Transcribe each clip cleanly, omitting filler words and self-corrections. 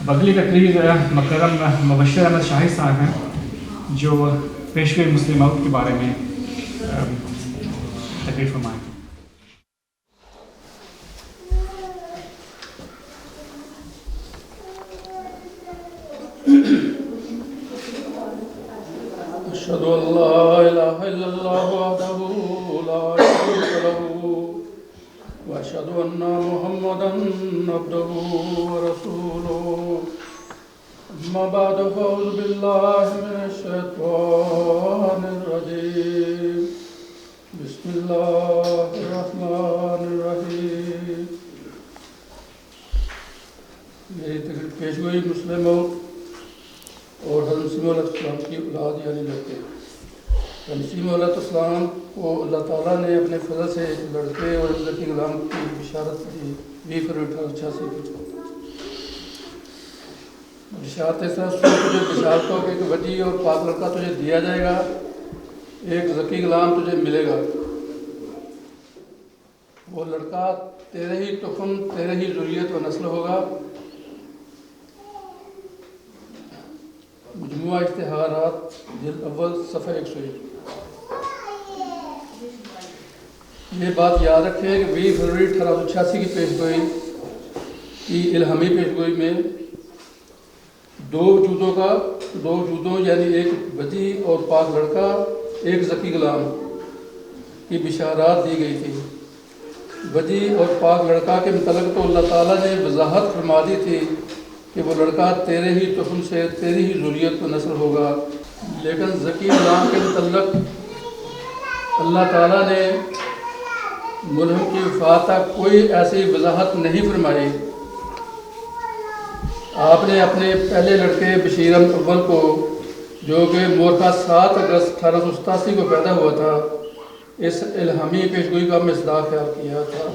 اب اگلی تقریر مکرم مبشر احمد شاہد صاحب ہیں جو پیشوے مسلم موعود کے بارے میں تقریر فرمائیں. أشهد أن لا إله إلا الله وحده لا شريك له وأشهد أن محمدا عبده ورسوله أما بعد فأعوذ بالله من الشيطان الرجيم بسم الله الرحمن الرحيم. میری تقریر پیشگوئی مسلم موعود اور حضرت مسیح علیہ السلام کی اولاد یعنی لڑکے. مسیح علیہ السلام کو اللہ تعالیٰ نے اپنے فضل سے لڑکے اور لڑکی غلام کی بشارت دی 20 فروری 1886 کو. بشارت اس طرح سے تجھے بشارت ہو کہ ایک وجی اور پاک لڑکا تجھے دیا جائے گا، ایک ذکی غلام تجھے ملے گا. وہ لڑکا تیرے ہی تخم، تیرے ہی ذریت و نسل ہوگا. مجموعہ اشتہارات جلد اول صفحہ 101. یہ بات یاد رکھیں کہ 20 فروری 1886 کی پیشگوئی کی الہامی پیشگوئی میں دو وجودوں یعنی ایک وجی اور پاک لڑکا، ایک ذکی غلام کی بشارات دی گئی تھی. وجی اور پاک لڑکا کے متعلق تو اللہ تعالیٰ نے وضاحت فرما دی تھی کہ وہ لڑکا تیرے ہی تخم سے، تیری ہی ذریت و نسل ہوگا. لیکن ذکی غلام کے متعلق اللہ تعالیٰ نے ملہم کی وفات تک کوئی ایسی وضاحت نہیں فرمائی. آپ نے اپنے پہلے لڑکے بشیر احمد اول کو، جو کہ مورخہ 7 اگست 1887 کو پیدا ہوا تھا، اس الہامی پیشگوئی کا مصداق خیال کیا تھا.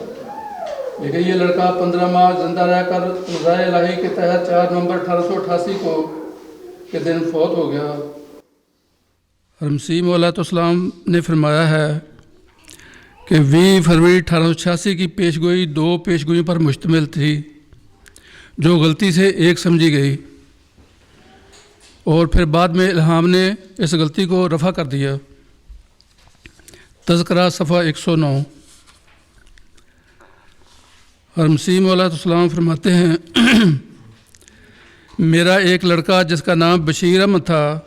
لیکن یہ لڑکا 15 ماہ زندہ رہ کر رضائے الہی کے تحت 4 نومبر 1888 کو کے دن فوت ہو گیا. مسیح علیہ السلام نے فرمایا ہے کہ 20 فروری 1886 کی پیشگوئی 2 پیشگوئیوں پر مشتمل تھی جو غلطی سے ایک سمجھی گئی، اور پھر بعد میں الہام نے اس غلطی کو رفع کر دیا. تذکرہ صفحہ 109. اور مسیح علیہ السلام فرماتے ہیں میرا ایک لڑکا جس کا نام بشیر احمد تھا،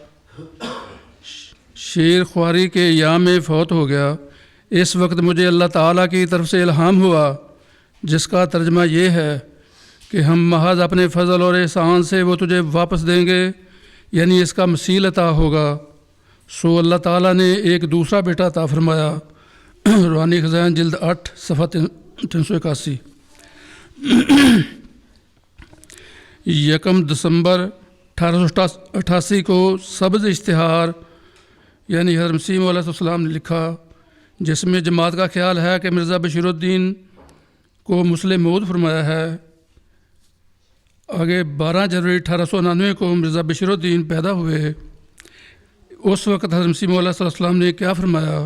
شیر خواری کے ایام میں فوت ہو گیا. اس وقت مجھے اللہ تعالیٰ کی طرف سے الہام ہوا، جس کا ترجمہ یہ ہے کہ ہم محض اپنے فضل اور احسان سے وہ تجھے واپس دیں گے، یعنی اس کا مثیل عطا ہوگا. سو اللہ تعالیٰ نے ایک دوسرا بیٹا عطا فرمایا. روحانی خزائن جلد 8 صفحہ 381. 1 دسمبر 1888 کو سبز اشتہار یعنی حضرت مسیح علیہ السلام نے لکھا، جس میں جماعت کا خیال ہے کہ مرزا بشیر الدین کو مسلم موعود فرمایا ہے. آگے 12 جنوری 1899 کو مرزا بشیر الدین پیدا ہوئے. اس وقت حضرت مسیح علیہ السلام نے کیا فرمایا؟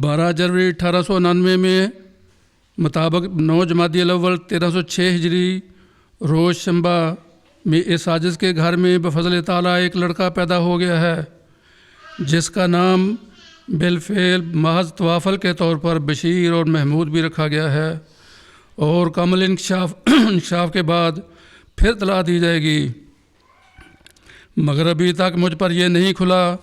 12 جنوری 1899 میں مطابق 9 جمادی الاول 1306 ہجری روز شنبہ میں اس عاجز کے گھر میں بفضل تعالیٰ ایک لڑکا پیدا ہو گیا ہے، جس کا نام بالفعل محض توافل کے طور پر بشیر اور محمود بھی رکھا گیا ہے، اور کامل انکشاف کے بعد پھر اطلاع دی جائے گی. مگر ابھی تک مجھ پر یہ نہیں کھلا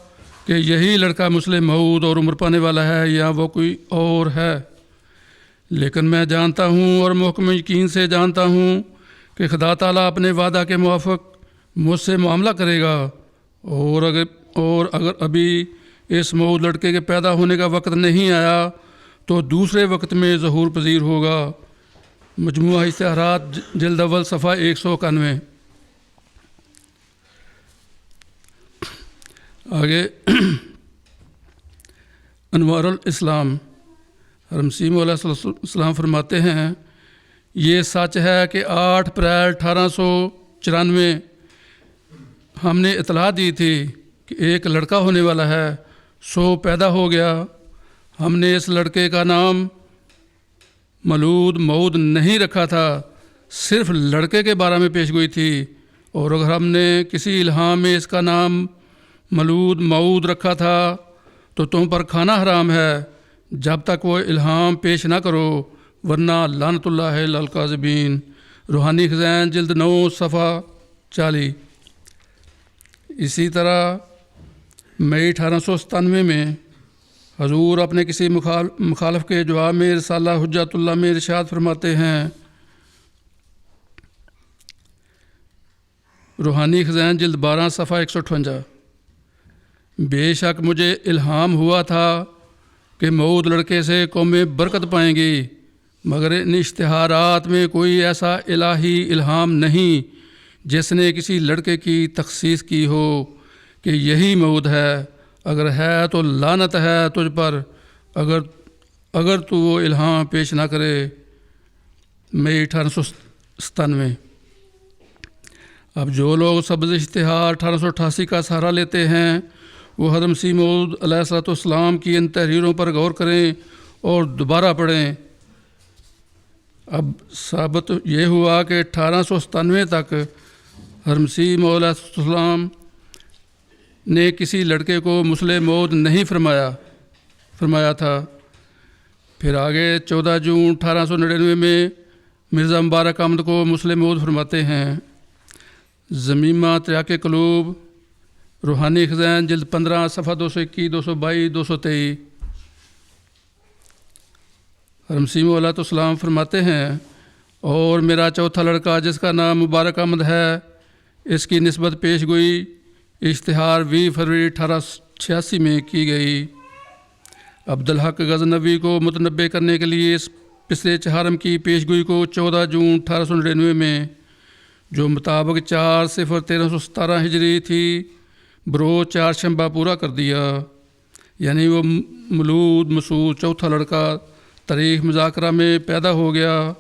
کہ یہی لڑکا مسلم موعود اور عمر پانے والا ہے یا وہ کوئی اور ہے. لیکن میں جانتا ہوں اور محکم یقین سے جانتا ہوں کہ خدا تعالیٰ اپنے وعدہ کے موافق مجھ سے معاملہ کرے گا، اور اگر ابھی اس موعود لڑکے کے پیدا ہونے کا وقت نہیں آیا تو دوسرے وقت میں ظہور پذیر ہوگا. مجموعہ اشتہارات جلد اول صفحہ 191. آگے انوار الاسلام. مسیح علیہ السلام فرماتے ہیں یہ سچ ہے کہ 8 اپریل 1894 ہم نے اطلاع دی تھی کہ ایک لڑکا ہونے والا ہے، سو پیدا ہو گیا. ہم نے اس لڑکے کا نام مولود موعود نہیں رکھا تھا، صرف لڑکے کے بارے میں پیش گوئی تھی، اور اگر ہم نے کسی الہام میں اس کا نام مولود موعود رکھا تھا تو تم پر کھانا حرام ہے جب تک وہ الہام پیش نہ کرو، ورنہ لعنت اللہ علی الکاذبین۔ روحانی خزائن جلد 9 صفحہ 40۔ اسی طرح مئی 1897 میں حضور اپنے کسی مخالف کے جواب میں رسالہ حجت اللہ میں ارشاد فرماتے ہیں، روحانی خزائن جلد 12 صفحہ 158، بے شک مجھے الہام ہوا تھا کہ موعود لڑکے سے قومیں برکت پائیں گی، مگر ان اشتہارات میں کوئی ایسا الہی الہام نہیں جس نے کسی لڑکے کی تخصیص کی ہو کہ یہی موعود ہے، اگر ہے تو لعنت ہے تجھ پر اگر تو وہ الہام پیش نہ کرے۔ مئی 1897۔ اب جو لوگ سبز اشتہار 1888 کا سہارا لیتے ہیں وہ حضرت مسیح موعود علیہ الصلوۃ والسلام کی ان تحریروں پر غور کریں اور دوبارہ پڑھیں۔ اب ثابت یہ ہوا کہ 1897 تک حضرت مسیح موعود علیہ السلام نے کسی لڑکے کو مسلم موعود نہیں فرمایا تھا۔ پھر آگے 14 جون 1899 میں مرزا مبارک احمد کو مسلم موعود فرماتے ہیں۔ ضمیمہ تریاق قلوب، روحانی خزائن جلد 15 صفحہ 221، 222، 223۔ حضرت مسیح موعود علیہ السلام فرماتے ہیں، اور میرا چوتھا لڑکا جس کا نام مبارک احمد ہے، اس کی نسبت پیش گوئی اشتہار 20 فروری 1886 میں کی گئی۔ عبدالحق غزنوی کو متنبع کرنے کے لیے اس پسرے چہارم کی پیش گوئی کو 14 جون 1899 میں، جو مطابق 4/0/1317 ہجری تھی، بروز 4 شنبہ پورا کر دیا، یعنی وہ مولود مسعود چوتھا لڑکا تاریخ مذاکرہ میں پیدا ہو گیا۔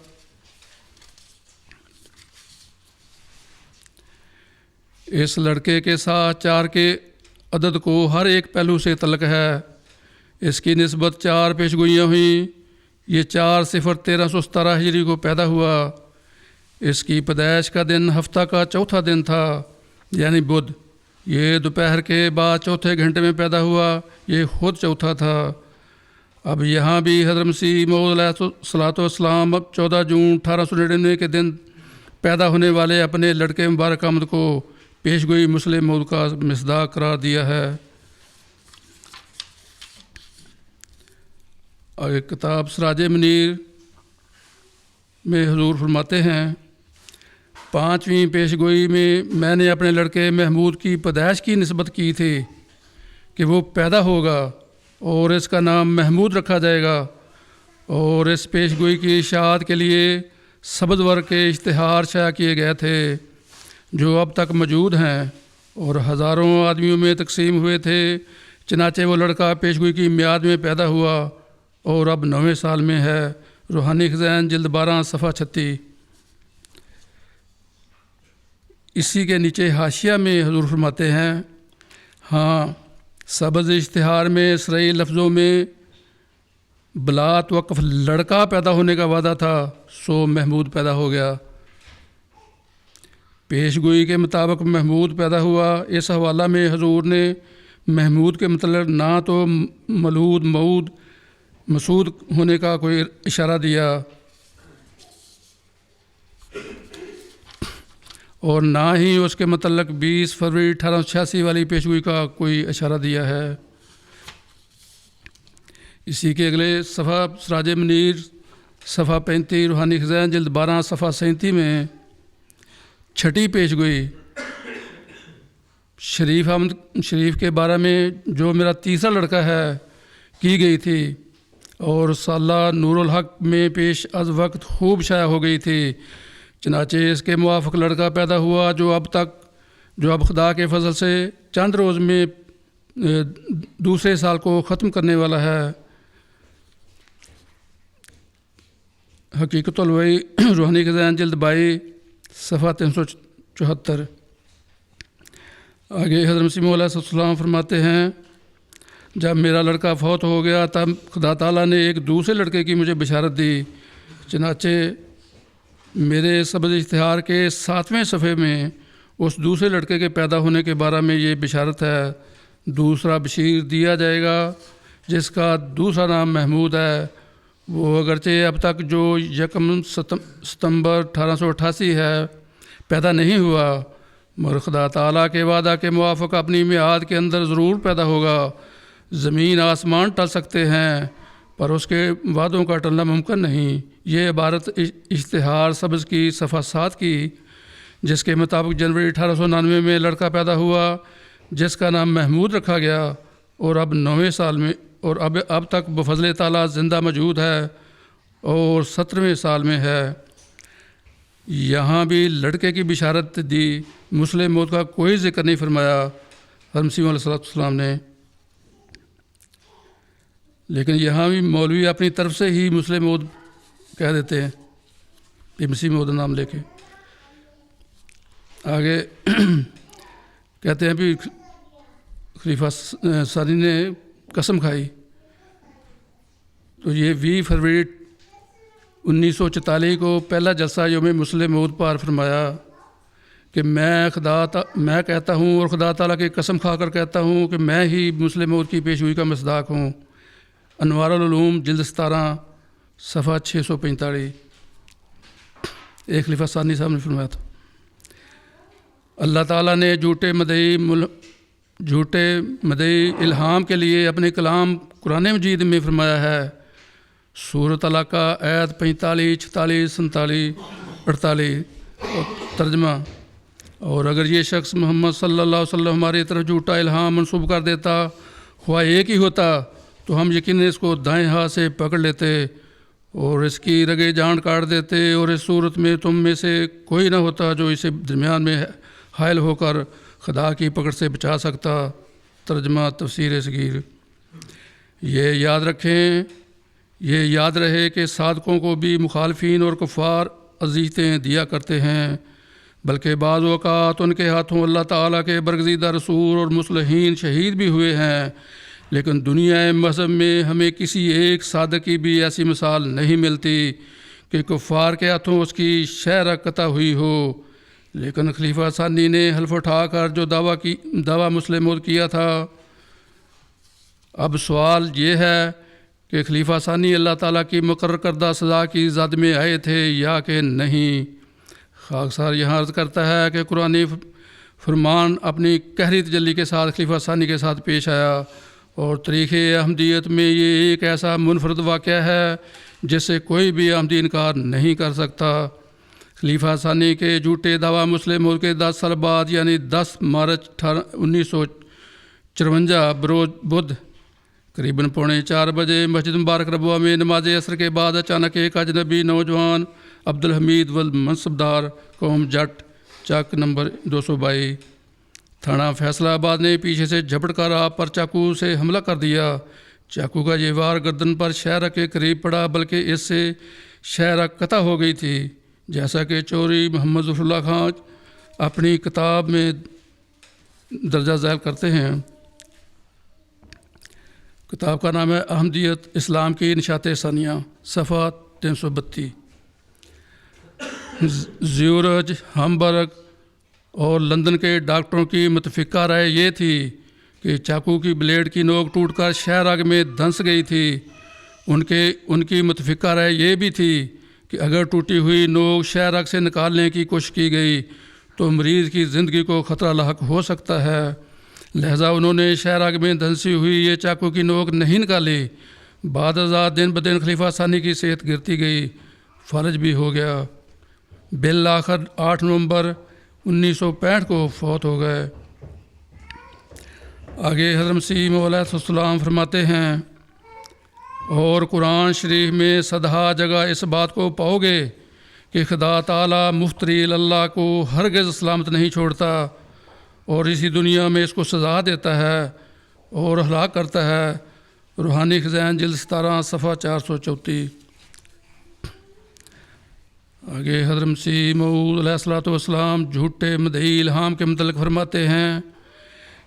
اس لڑکے کے ساتھ 4 کے عدد کو ہر ایک پہلو سے تعلق ہے۔ اس کی نسبت 4 پیشگوئیاں ہوئیں۔ یہ 4/0/1317 ہجری کو پیدا ہوا۔ اس کی پیدائش کا دن ہفتہ کا چوتھا دن تھا، یعنی بدھ۔ یہ دوپہر کے بعد چوتھے گھنٹے میں پیدا ہوا، یہ خود چوتھا تھا۔ اب یہاں بھی حضرت مسیح موعود علیہ الصلوۃ والسلام اب 14 جون 1899 کے دن پیدا ہونے والے اپنے لڑکے مبارک احمد کو پیش گوئی مسلم موعود کا مصداق قرار دیا ہے۔ اور کتاب سراج منیر میں حضور فرماتے ہیں، 5ویں پیش گوئی میں نے اپنے لڑکے محمود کی پیدائش کی نسبت کی تھی کہ وہ پیدا ہوگا اور اس کا نام محمود رکھا جائے گا، اور اس پیش گوئی کی اشاعت کے لیے سبز ورق کے اشتہار شائع کیے گئے تھے جو اب تک موجود ہیں اور ہزاروں آدمیوں میں تقسیم ہوئے تھے۔ چنانچہ وہ لڑکا پیش گوئی کی میعاد میں پیدا ہوا اور اب 9ویں سال میں ہے۔ روحانی خزائن جلد 12 صفحہ 36۔ اسی کے نیچے حاشیہ میں حضور فرماتے ہیں، ہاں سبز اشتہار میں اسرائیل لفظوں میں بلات وقف لڑکا پیدا ہونے کا وعدہ تھا، سو محمود پیدا ہو گیا۔ پیش گوئی کے مطابق محمود پیدا ہوا۔ اس حوالہ میں حضور نے محمود کے متعلق نہ تو مولود موعود مسعود ہونے کا کوئی اشارہ دیا اور نہ ہی اس کے متعلق 20 فروری 1886 والی پیشگوئی کا کوئی اشارہ دیا ہے۔ اسی کے اگلے صفحہ سراج منیر صفحہ 35، روحانی خزائن جلد 12 صفحہ 37 میں 6ٹھی پیشگوئی شریف احمد شریف کے بارے میں جو میرا تیسرا لڑکا ہے کی گئی تھی اور سالہ نور الحق میں پیش از وقت خوب شائع ہو گئی تھی۔ چنانچہ اس کے موافق لڑکا پیدا ہوا جو اب خدا کے فضل سے چند روز میں دوسرے سال کو ختم کرنے والا ہے۔ حقیقت الوحی روحانی خزائن جلد 22 صفحہ 374۔ آگے حضرت مسیح موعود علیہ السلام فرماتے ہیں، جب میرا لڑکا فوت ہو گیا تب خدا تعالیٰ نے ایک دوسرے لڑکے کی مجھے بشارت دی۔ چنانچہ میرے سبز اشتہار کے 7ویں صفحے میں اس دوسرے لڑکے کے پیدا ہونے کے بارے میں یہ بشارت ہے، دوسرا بشیر دیا جائے گا جس کا دوسرا نام محمود ہے، وہ اگرچہ اب تک جو 1 ستمبر 1888 ہے پیدا نہیں ہوا، مگر خدا تعالیٰ کے وعدہ کے موافق اپنی میعاد کے اندر ضرور پیدا ہوگا۔ زمین آسمان ٹل سکتے ہیں پر اس کے وعدوں کا ٹلنا ممکن نہیں۔ یہ عبارت اشتہار سبز کی صفحہ 7 کی، جس کے مطابق جنوری 1899 میں لڑکا پیدا ہوا جس کا نام محمود رکھا گیا، اور اب 9ویں سال میں اور اب تک بفضل تعالیٰ زندہ موجود ہے اور 17ویں سال میں ہے۔ یہاں بھی لڑکے کی بشارت دی، مسلم موت کا کوئی ذکر نہیں فرمایا حضرت مسیح علیہ السلام نے، لیکن یہاں بھی مولوی اپنی طرف سے ہی مسلم موت کہہ دیتے ہیں، یہ مسیح موت نام لے کے۔ آگے کہتے ہیں بھی خلیفہ ثانی نے قسم کھائی، تو یہ 20 فروری 1944 کو پہلا جلسہ یوم مسلم موت پار فرمایا کہ میں کہتا ہوں اور خدا تعالیٰ کی قسم کھا کر کہتا ہوں کہ میں ہی مسلم موت کی پیشگوئی کا مصداق ہوں۔ انوار العلوم جلد 17 صفحہ 645، ایک خلیفہ ثانی صاحب نے فرمایا تھا۔ اللہ تعالیٰ نے جھوٹے مدعی الہام کے لیے اپنے کلام قرآن مجید میں فرمایا ہے، سورۃ العلاقہ آیت 45، 46، 47، 48 ترجمہ، اور اگر یہ شخص محمد صلی اللہ علیہ وسلم ہماری طرف جھوٹا الہام منسوب کر دیتا، خواہ ایک ہی ہوتا، تو ہم یقیناً اس کو دائیں ہاتھ سے پکڑ لیتے اور اس کی رگے جان کاٹ دیتے، اور اس صورت میں تم میں سے کوئی نہ ہوتا جو اسے درمیان میں حائل ہو کر خدا کی پکڑ سے بچا سکتا۔ ترجمہ تفسیر صغیر۔ یہ یاد رہے کہ صادقوں کو بھی مخالفین اور کفار اذیتیں دیا کرتے ہیں، بلکہ بعض اوقات ان کے ہاتھوں اللہ تعالیٰ کے برگزیدہ رسول اور مصلحین شہید بھی ہوئے ہیں، لیکن دنیا مذہب میں ہمیں کسی ایک صادق کی بھی ایسی مثال نہیں ملتی کہ کفار کے ہاتھوں اس کی شہرہ قطع ہوئی ہو۔ لیکن خلیفہ ثانی نے حلف اٹھا کر جو دعویٰ مسلم موت کیا تھا، اب سوال یہ ہے کہ خلیفہ ثانی اللہ تعالیٰ کی مقرر کردہ سزا کی زد میں آئے تھے یا کہ نہیں۔ خاکسار یہاں عرض کرتا ہے کہ قرآن فرمان اپنی قہری تجلی کے ساتھ خلیفہ ثانی کے ساتھ پیش آیا، اور تاریخ احمدیت میں یہ ایک ایسا منفرد واقعہ ہے جس سے کوئی بھی احمدی انکار نہیں کر سکتا۔ خلیفہ ثانی کے جھوٹے دعویٰ مسلم موت کے 10 سال بعد یعنی 10 مارچ 1954 بروز بدھ قریباً 3:45 بجے مسجد مبارک ربوہ میں نماز عصر کے بعد اچانک ایک اجنبی نوجوان عبدالحمید والمنصبدار قوم جٹ چک نمبر 222 تھانہ فیصلہ آباد نے پیچھے سے جھپٹ کر آپ پر چاقو سے حملہ کر دیا۔ چاقو کا یہ وار گردن پر شہرہ کے قریب پڑا، بلکہ اس سے شہرہ قطع ہو گئی تھی، جیسا کہ چوری محمد ظفر اللہ خان اپنی کتاب میں درجہ ذیل کرتے ہیں۔ کتاب کا نام ہے احمدیت اسلام کی نشات ثانیہ، صفحہ 332۔ زیورج، ہمبرگ اور لندن کے ڈاکٹروں کی متفقہ رائے یہ تھی کہ چاقو کی بلیڈ کی نوک ٹوٹ کر شہرہ میں دھنس گئی تھی۔ ان کی متفقہ رائے یہ بھی تھی کہ اگر ٹوٹی ہوئی نوک شہرہ سے نکالنے کی کوشش کی گئی تو مریض کی زندگی کو خطرہ لاحق ہو سکتا ہے، لہذا انہوں نے شہرہ میں دھنسی ہوئی یہ چاقو کی نوک نہیں نکالی۔ بعد ازاں دن بدن خلیفہ ثانی کی صحت گرتی گئی، فالج بھی ہو گیا، بالآخر 8 نومبر 1965 کو فوت ہو گئے۔ آگے حضرت مسیح موعود علیہ السلام فرماتے ہیں، اور قرآن شریف میں صدہا جگہ اس بات کو پاؤ گے کہ خدا تعالیٰ مفتری اللہ کو ہرگز سلامت نہیں چھوڑتا، اور اسی دنیا میں اس کو سزا دیتا ہے اور ہلاک کرتا ہے۔ روحانی خزائن جلد 17 صفحہ 434۔ آگے حضرت مسیح موعود علیہ السلام جھوٹے مدعی الہام کے متعلق فرماتے ہیں،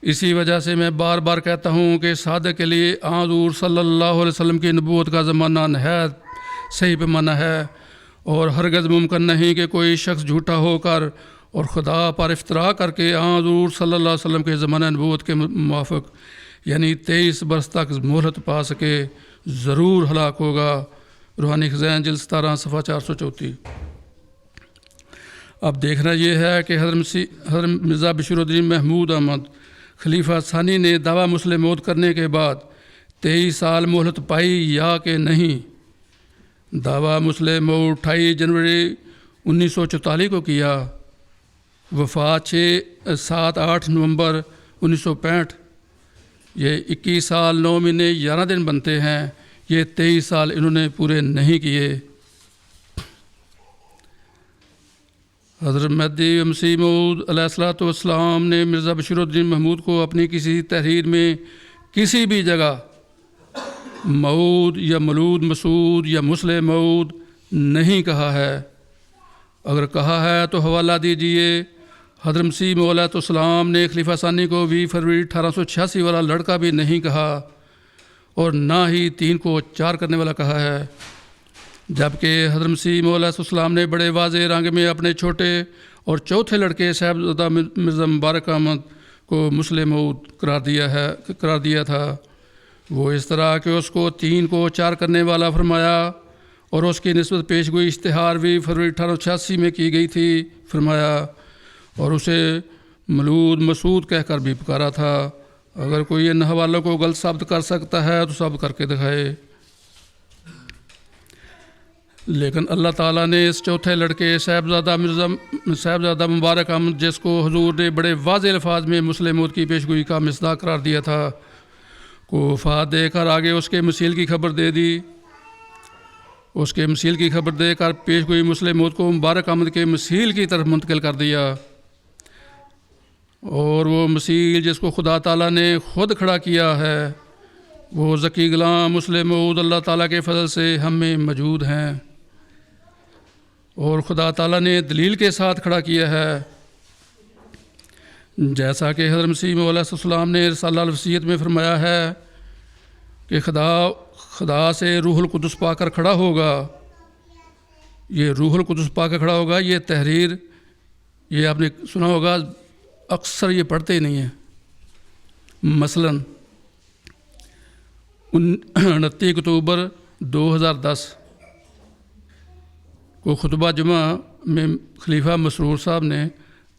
اسی وجہ سے میں بار بار کہتا ہوں کہ صادق کے لیے حضور صلی اللہ علیہ وسلم کی نبوت کا زمانہ نہایت صحیح پیمانہ ہے، اور ہرگز ممکن نہیں کہ کوئی شخص جھوٹا ہو کر اور خدا پر افطرا کر کے حضور صلی اللہ علیہ وسلم کے زمانہ نبوت کے موافق یعنی 23 برس تک مہلت پا سکے، ضرور ہلاک ہوگا۔ روحانی خزائن جلد 17 صفحہ 434۔ اب دیکھنا یہ ہے کہ حضرت مرزا بشیر الدین محمود احمد خلیفہ ثانی نے دعویٰ مسلم موت کرنے کے بعد 23 سال مہلت پائی یا کہ نہیں۔ دعویٰ مسلم موت 28 جنوری 1944 کو کیا، وفات 7-8 نومبر 1965۔ یہ 21 سال 9 مہینے 11 دن بنتے ہیں، یہ 23 سال انہوں نے پورے نہیں کیے۔ حضرت مہدی مسیح موعود علیہ الصلوۃ والسلام نے مرزا بشیر الدین محمود کو اپنی کسی تحریر میں کسی بھی جگہ موعود یا مولود مسعود یا مسلم موعود نہیں کہا ہے۔ اگر کہا ہے تو حوالہ دیجیے۔ حضرت مسیح موعود علیہ السلام نے خلیفہ ثانی کو 20 فروری 1886 والا لڑکا بھی نہیں کہا، اور نہ ہی 3 کو 4 کرنے والا کہا ہے، جبکہ حضرت مسیح موعود علیہ السلام نے بڑے واضح رنگ میں اپنے چھوٹے اور چوتھے لڑکے صاحبزادہ مرزا مبارک احمد کو مسلم موعود قرار دیا تھا۔ وہ اس طرح کہ اس کو 3 کو 4 کرنے والا فرمایا، اور اس کی نسبت پیش گوئی اشتہار 20 فروری 1886 میں کی گئی تھی فرمایا، اور اسے مولود مسعود کہہ کر بھی پکارا تھا۔ اگر کوئی ان حوالوں کو غلط ثابت کر سکتا ہے تو ثابت کر کے دکھائے۔ لیکن اللہ تعالیٰ نے اس چوتھے لڑکے صاحبزادہ مبارک احمد، جس کو حضور نے بڑے واضح الفاظ میں مسلم موت کی پیشگوئی کا مصداق قرار دیا تھا، کو وفات دے کر آگے اس کے مسیل کی خبر دے دی۔ اس کے مسیل کی خبر دے کر پیشگوئی مسلم موت کو مبارک احمد کے مسیل کی طرف منتقل کر دیا، اور وہ مسیل جس کو خدا تعالیٰ نے خود کھڑا کیا ہے، وہ ذکی غلام مسلم موعود اللہ تعالیٰ کے فضل سے ہم میں موجود ہیں، اور خدا تعالیٰ نے دلیل کے ساتھ کھڑا کیا ہے، جیسا کہ حضرت مسیح موعود علیہ السلام نے رسالہ الوصیت میں فرمایا ہے کہ خدا سے روح القدس پا کر کھڑا ہوگا۔ یہ روح القدس پا کر کھڑا ہوگا، یہ تحریر، یہ آپ نے سنا ہوگا، اکثر یہ پڑھتے ہی نہیں ہیں۔ مثلاً 29 اکتوبر 2010 کو خطبہ جمعہ میں خلیفہ مسرور صاحب نے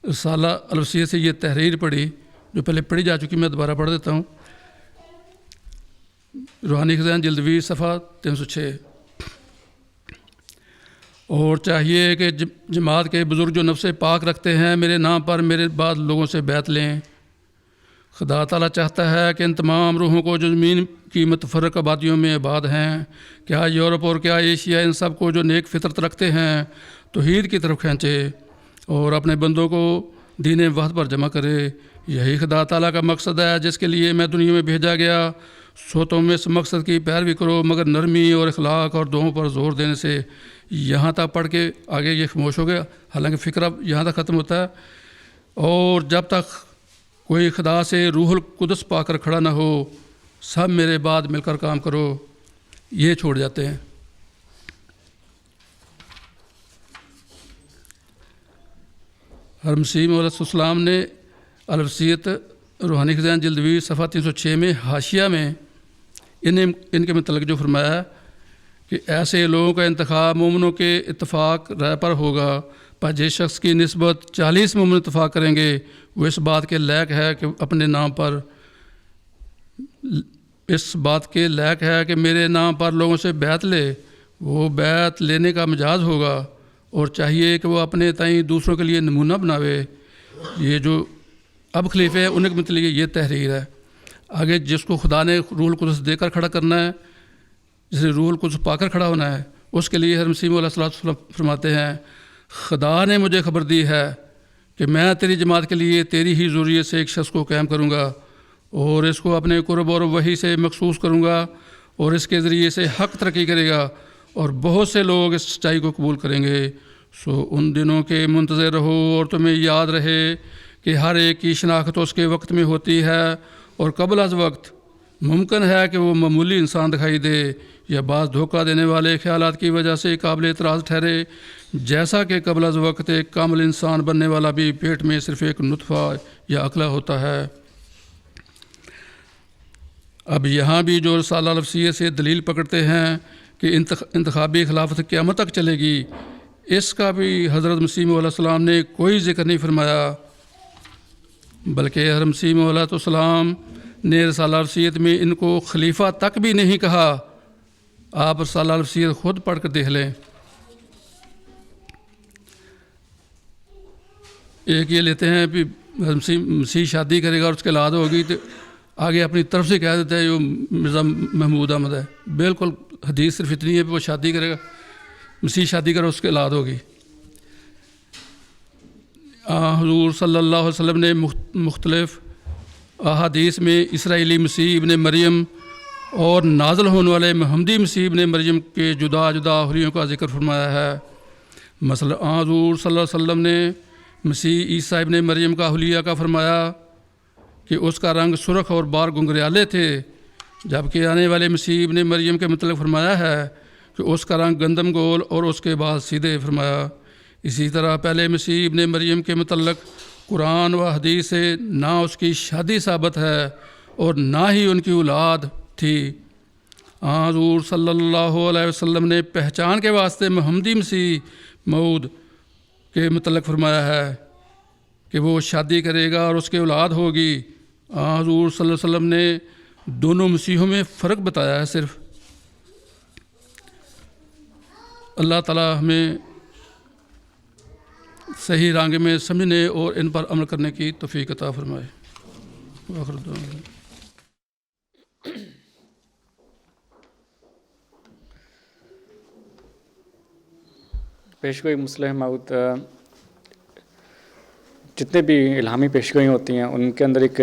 رسالہ الوصیت سے یہ تحریر پڑھی، جو پہلے پڑھی جا چکی، میں دوبارہ پڑھ دیتا ہوں۔ روحانی خزائن جلد 20 صفحہ 306۔ اور چاہیے کہ جماعت کے بزرگ جو نفس پاک رکھتے ہیں میرے نام پر میرے بعد لوگوں سے بیعت لیں۔ خدا تعالیٰ چاہتا ہے کہ ان تمام روحوں کو جو زمین کی متفرق آبادیوں میں آباد ہیں، کیا یورپ اور کیا ایشیا، ان سب کو جو نیک فطرت رکھتے ہیں توحید کی طرف کھینچے اور اپنے بندوں کو دین وحدت پر جمع کرے۔ یہی خدا تعالیٰ کا مقصد ہے جس کے لیے میں دنیا میں بھیجا گیا۔ سو تم اس مقصد کی پیروی کرو، مگر نرمی اور اخلاق اور دعاؤں پر زور دینے سے۔ یہاں تک پڑھ کے آگے یہ خاموش ہو گیا، حالانکہ فکرہ یہاں تک ختم ہوتا ہے۔ اور جب تک کوئی خدا سے روح القدس پا کر کھڑا نہ ہو، سب میرے بعد مل کر کام کرو، یہ چھوڑ جاتے ہیں۔ حضرت مسیح موعود علیہ السلام نے الوصیت روحانی خزائن جلد 20 صفحہ 306 میں حاشیہ میں ان کے متعلق جو فرمایا کہ ایسے لوگوں کا انتخاب مومنوں کے اتفاق رائے پر ہوگا، پر جس شخص کی نسبت 40 مومن اتفاق کریں گے وہ اس بات کے لائق ہے کہ اپنے نام پر کہ میرے نام پر لوگوں سے بیعت لے، وہ بیعت لینے کا مجاز ہوگا، اور چاہیے کہ وہ اپنے تئیں دوسروں کے لیے نمونہ بناوے۔ یہ جو اب خلیفے ہیں ان کے متعلق یہ تحریر ہے۔ آگے جس کو خدا نے روح القدس دے کر کھڑا کرنا ہے، جسے روح القدس پا کر کھڑا ہونا ہے، اس کے لیے حضرت مسیح موعود علیہ السلام فرماتے ہیں، خدا نے مجھے خبر دی ہے کہ میں تیری جماعت کے لیے تیری ہی ضروریت سے ایک شخص کو قائم کروں گا، اور اس کو اپنے قرب اور وحی سے مخصوص کروں گا، اور اس کے ذریعے سے حق ترقی کرے گا، اور بہت سے لوگ اس سچائی کو قبول کریں گے۔ سو ان دنوں کے منتظر رہو، اور تمہیں یاد رہے کہ ہر ایک کی شناخت اس کے وقت میں ہوتی ہے، اور قبل از وقت ممکن ہے کہ وہ معمولی انسان دکھائی دے، یا بعض دھوکہ دینے والے خیالات کی وجہ سے قابل اعتراض ٹھہرے، جیسا کہ قبل از وقت ایک کامل انسان بننے والا بھی پیٹ میں صرف ایک نطفہ یا عقلہ ہوتا ہے۔ اب یہاں بھی جو رسالہ لفظیت سے دلیل پکڑتے ہیں کہ انتخابی خلافت قیامت تک چلے گی، اس کا بھی حضرت مسیح علیہ السلام نے کوئی ذکر نہیں فرمایا، بلکہ حضرت مسیح علیہ السلام نے رسالہ لفظیت میں ان کو خلیفہ تک بھی نہیں کہا۔ آپ رسالہ لفظیت خود پڑھ کر دیکھ لیں۔ ایک یہ لیتے ہیں کہ مسیح شادی کرے گا اور اس کے اولاد ہوگی، تو آگے اپنی طرف سے کہہ دیتا ہے جو مرزا محمود احمد ہے۔ بالکل حدیث صرف اتنی ہے کہ وہ شادی کرے گا، مسیح شادی کرے اس کے اولاد ہوگی۔ حضور صلی اللہ علیہ وسلم نے مختلف احادیث میں اسرائیلی مسیح ابن مریم اور نازل ہونے والے محمدی مسیح ابن مریم کے جدا جدا حلیوں کا ذکر فرمایا ہے۔ مثلا حضور صلی اللہ علیہ وسلم نے مسیح عیسیٰ ابن مریم کا حلیہ کا فرمایا کہ اس کا رنگ سرخ اور بال گنگریالے تھے، جبکہ آنے والے مسیح ابن مریم کے متعلق فرمایا ہے کہ اس کا رنگ گندم گول اور اس کے بعد سیدھے فرمایا۔ اسی طرح پہلے مسیح ابن مریم کے متعلق قرآن و حدیث سے نہ اس کی شادی ثابت ہے اور نہ ہی ان کی اولاد تھی۔ حضور صلی اللہ علیہ وسلم نے پہچان کے واسطے محمدی مسیح موعود کے متعلق فرمایا ہے کہ وہ شادی کرے گا اور اس کے اولاد ہوگی۔ حضور صلی اللہ علیہ وسلم نے دونوں مسیحوں میں فرق بتایا ہے صرف۔ اللہ تعالیٰ ہمیں صحیح رنگ میں سمجھنے اور ان پر عمل کرنے کی توفیق عطا فرمائے۔ آخر دعوانا۔ پیشگوئی مسلح موعود جتنے بھی الہامی پیشگوئیں ہوتی ہیں ان کے اندر ایک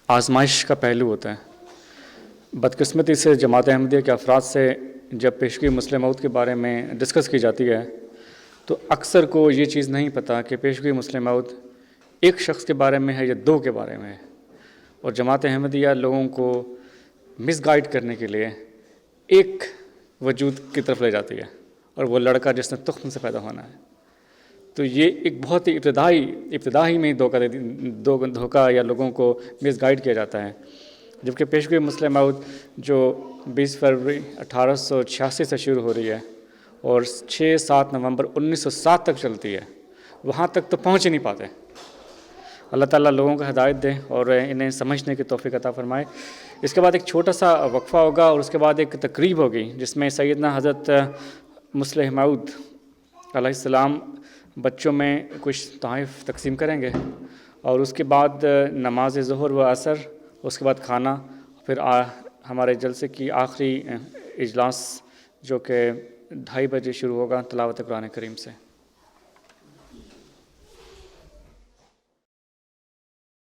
آزمائش کا پہلو ہوتا ہے۔ بدقسمتی سے جماعت احمدیہ کے افراد سے جب پیشگوئی مسلح موعود کے بارے میں ڈسکس کی جاتی ہے تو اکثر کو یہ چیز نہیں پتہ کہ پیشگوئی مسلح موعود ایک شخص کے بارے میں ہے یا دو کے بارے میں ہے، اور جماعت احمدیہ لوگوں کو مس گائیڈ کرنے کے لیے ایک وجود کی طرف لے جاتی ہے، اور وہ لڑکا جس نے تخم سے پیدا ہونا ہے۔ تو یہ ایک بہت ہی ابتدائی میں دھوکہ یا لوگوں کو مس گائیڈ کیا جاتا ہے، جبکہ پیشگوئی مسلح موعود جو 20 فروری 1886 سے شروع ہو رہی ہے اور 6-7 نومبر 1907 تک چلتی ہے، وہاں تک تو پہنچ ہی نہیں پاتے۔ اللہ تعالیٰ لوگوں کو ہدایت دے اور انہیں سمجھنے کی توفیق عطا فرمائے۔ اس کے بعد ایک چھوٹا سا وقفہ ہوگا اور اس کے بعد ایک تقریب ہوگی جس میں سیدنا حضرت مسلح موعود علیہ السلام بچوں میں کچھ تحائف تقسیم کریں گے، اور اس کے بعد نماز ظہر و عصر، اس کے بعد کھانا، پھر ہمارے جلسے کی آخری اجلاس جو کہ 2:30 بجے شروع ہوگا تلاوت قرآن کریم سے۔